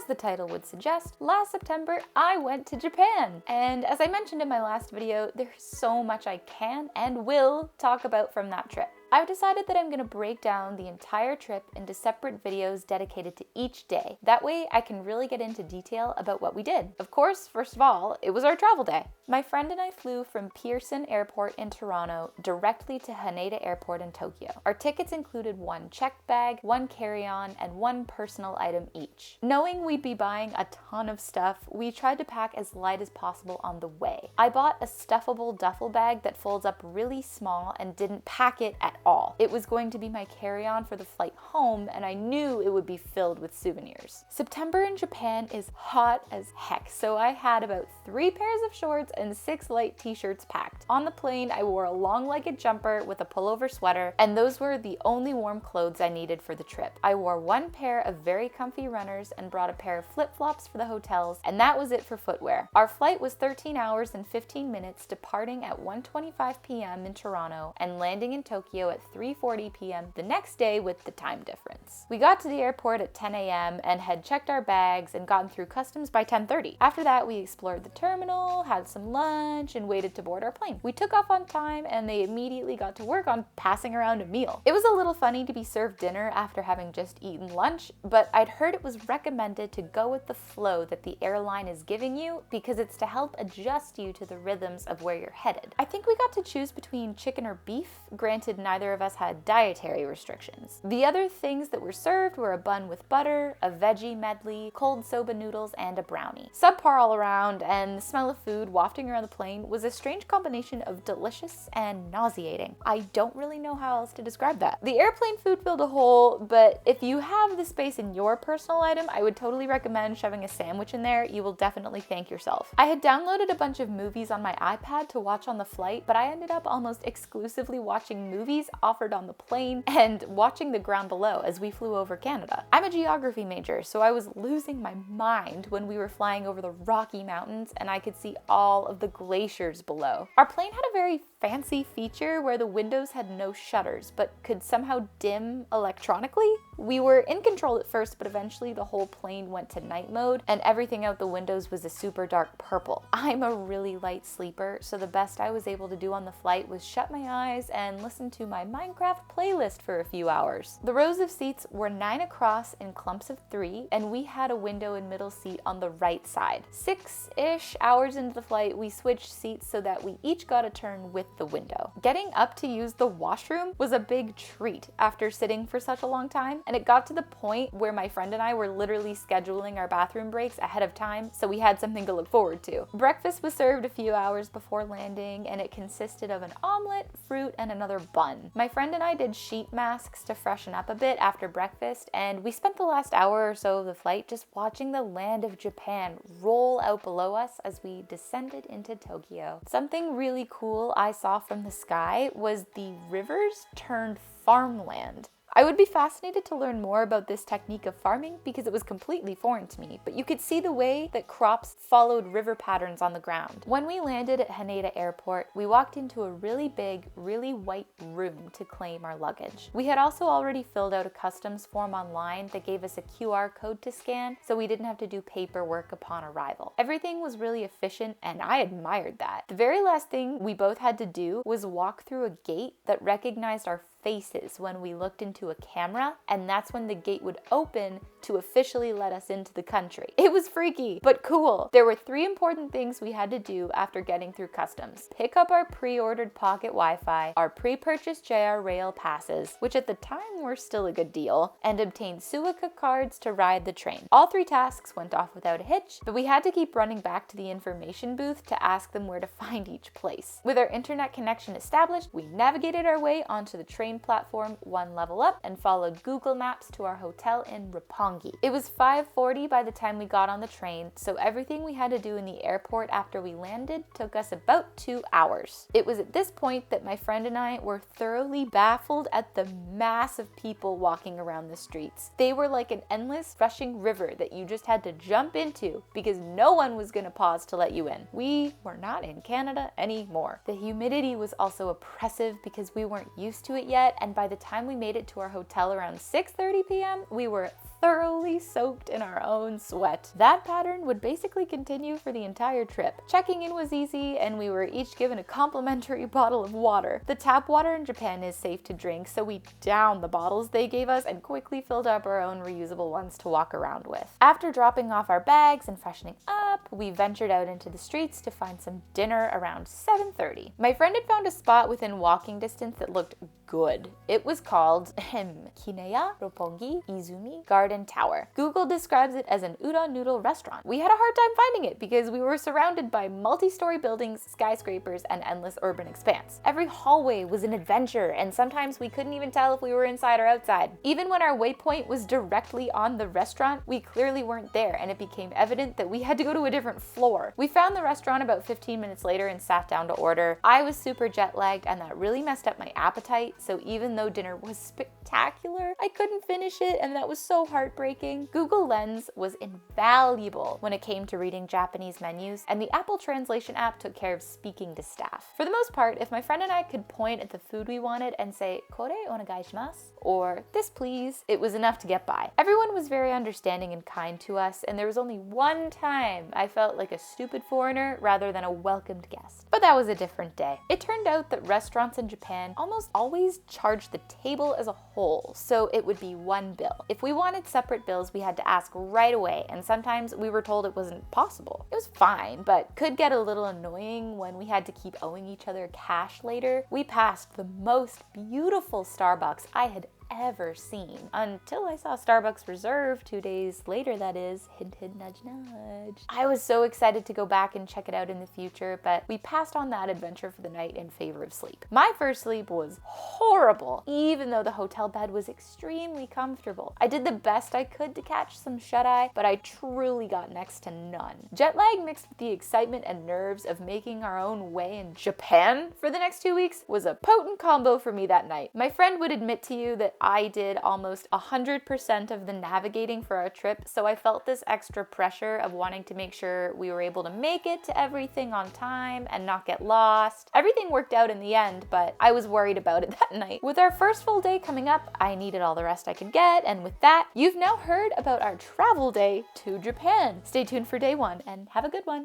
As the title would suggest, last September I went to Japan. And as I mentioned in my last video, there's so much I can and will talk about from that trip. I've decided that I'm going to break down the entire trip into separate videos dedicated to each day. That way I can really get into detail about what we did. Of course, first of all, it was our travel day. My friend and I flew from Pearson Airport in Toronto directly to Haneda Airport in Tokyo. Our tickets included one checked bag, one carry-on, and one personal item each. Knowing we'd be buying a ton of stuff, we tried to pack as light as possible on the way. I bought a stuffable duffel bag that folds up really small and didn't pack it at all. It was going to be my carry-on for the flight home, and I knew it would be filled with souvenirs. September in Japan is hot as heck, so I had about 3 pairs of shorts and 6 light t-shirts packed. On the plane, I wore a long-legged jumper with a pullover sweater, and those were the only warm clothes I needed for the trip. I wore 1 pair of very comfy runners and brought a pair of flip-flops for the hotels, and that was it for footwear. Our flight was 13 hours and 15 minutes, departing at 1:25 p.m. in Toronto and landing in Tokyo at 3:40 p.m. the next day with the time difference. We got to the airport at 10 a.m. and had checked our bags and gotten through customs by 10:30. After that, we explored the terminal, had some lunch, and waited to board our plane. We took off on time and they immediately got to work on passing around a meal. It was a little funny to be served dinner after having just eaten lunch, but I'd heard it was recommended to go with the flow that the airline is giving you because it's to help adjust you to the rhythms of where you're headed. I think we got to choose between chicken or beef. Granted, neither of us had dietary restrictions. The other things that were served were a bun with butter, a veggie medley, cold soba noodles, and a brownie. Subpar all around, and the smell of food wafting around the plane was a strange combination of delicious and nauseating. I don't really know how else to describe that. The airplane food filled a hole, but if you have the space in your personal item, I would totally recommend shoving a sandwich in there. You will definitely thank yourself. I had downloaded a bunch of movies on my iPad to watch on the flight, but I ended up almost exclusively watching movies offered on the plane and watching the ground below as we flew over Canada. I'm a geography major, so I was losing my mind when we were flying over the Rocky Mountains and I could see all of the glaciers below. Our plane had a very fancy feature where the windows had no shutters but could somehow dim electronically. We were in control at first, but eventually the whole plane went to night mode and everything out the windows was a super dark purple. I'm a really light sleeper, so the best I was able to do on the flight was shut my eyes and listen to my Minecraft playlist for a few hours. The rows of seats were 9 across in clumps of 3, and we had a window and middle seat on the right side. 6-ish hours into the flight, we switched seats so that we each got a turn with the window. Getting up to use the washroom was a big treat after sitting for such a long time, and it got to the point where my friend and I were literally scheduling our bathroom breaks ahead of time so we had something to look forward to. Breakfast was served a few hours before landing, and it consisted of an omelet, fruit, and another bun. My friend and I did sheet masks to freshen up a bit after breakfast, and we spent the last hour or so of the flight just watching the land of Japan roll out below us as we descended into Tokyo. Something really cool I saw from the sky was the rivers turned farmland. I would be fascinated to learn more about this technique of farming because it was completely foreign to me, but you could see the way that crops followed river patterns on the ground. When we landed at Haneda Airport, we walked into a really big, really white room to claim our luggage. We had also already filled out a customs form online that gave us a QR code to scan, so we didn't have to do paperwork upon arrival. Everything was really efficient, and I admired that. The very last thing we both had to do was walk through a gate that recognized our faces when we looked into a camera, and that's when the gate would open to officially let us into the country. It was freaky, but cool. There were 3 important things we had to do after getting through customs. Pick up our pre-ordered pocket Wi-Fi, our pre-purchased JR Rail passes, which at the time were still a good deal, and obtain Suica cards to ride the train. All 3 tasks went off without a hitch, but we had to keep running back to the information booth to ask them where to find each place. With our internet connection established, we navigated our way onto the train platform 1 level up and followed Google Maps to our hotel in Roppongi. It was 5:40 by the time we got on the train, so everything we had to do in the airport after we landed took us about 2 hours. It was at this point that my friend and I were thoroughly baffled at the mass of people walking around the streets. They were like an endless rushing river that you just had to jump into because no one was going to pause to let you in. We were not in Canada anymore. The humidity was also oppressive because we weren't used to it yet, and by the time we made it to our hotel around 6:30 p.m., we were thoroughly soaked in our own sweat. That pattern would basically continue for the entire trip. Checking in was easy, and we were each given a complimentary bottle of water. The tap water in Japan is safe to drink, so we downed the bottles they gave us and quickly filled up our own reusable ones to walk around with. After dropping off our bags and freshening up, we ventured out into the streets to find some dinner around 7:30. My friend had found a spot within walking distance that looked good. It was called Kineya Roppongi Izumi Garden Tower. Google describes it as an udon noodle restaurant. We had a hard time finding it because we were surrounded by multi-story buildings, skyscrapers, and endless urban expanse. Every hallway was an adventure, and sometimes we couldn't even tell if we were inside or outside. Even when our waypoint was directly on the restaurant, we clearly weren't there, and it became evident that we had to go to a different floor. We found the restaurant about 15 minutes later and sat down to order. I was super jet lagged, and that really messed up my appetite, so even though dinner was spectacular, I couldn't finish it, and that was so heartbreaking. Google Lens was invaluable when it came to reading Japanese menus, and the Apple translation app took care of speaking to staff. For the most part, if my friend and I could point at the food we wanted and say, "Kore onegai shimasu," or "this please," it was enough to get by. Everyone was very understanding and kind to us, and there was only one time I felt like a stupid foreigner rather than a welcomed guest. But that was a different day. It turned out that restaurants in Japan almost always charged the table as a whole, so it would be one bill. If we wanted separate bills, we had to ask right away, and sometimes we were told it wasn't possible. It was fine, but could get a little annoying when we had to keep owing each other cash later. We passed the most beautiful Starbucks I had ever seen until I saw Starbucks Reserve 2 days later, that is. Hint, hint, nudge, nudge. I was so excited to go back and check it out in the future, but we passed on that adventure for the night in favor of sleep. My first sleep was horrible, even though the hotel bed was extremely comfortable. I did the best I could to catch some shut-eye, but I truly got next to none. Jet lag mixed with the excitement and nerves of making our own way in Japan for the next 2 weeks was a potent combo for me that night. My friend would admit to you that I did almost 100% of the navigating for our trip, so I felt this extra pressure of wanting to make sure we were able to make it to everything on time and not get lost. Everything worked out in the end, but I was worried about it that night. With our first full day coming up, I needed all the rest I could get, and with that, you've now heard about our travel day to Japan. Stay tuned for day 1 and have a good one.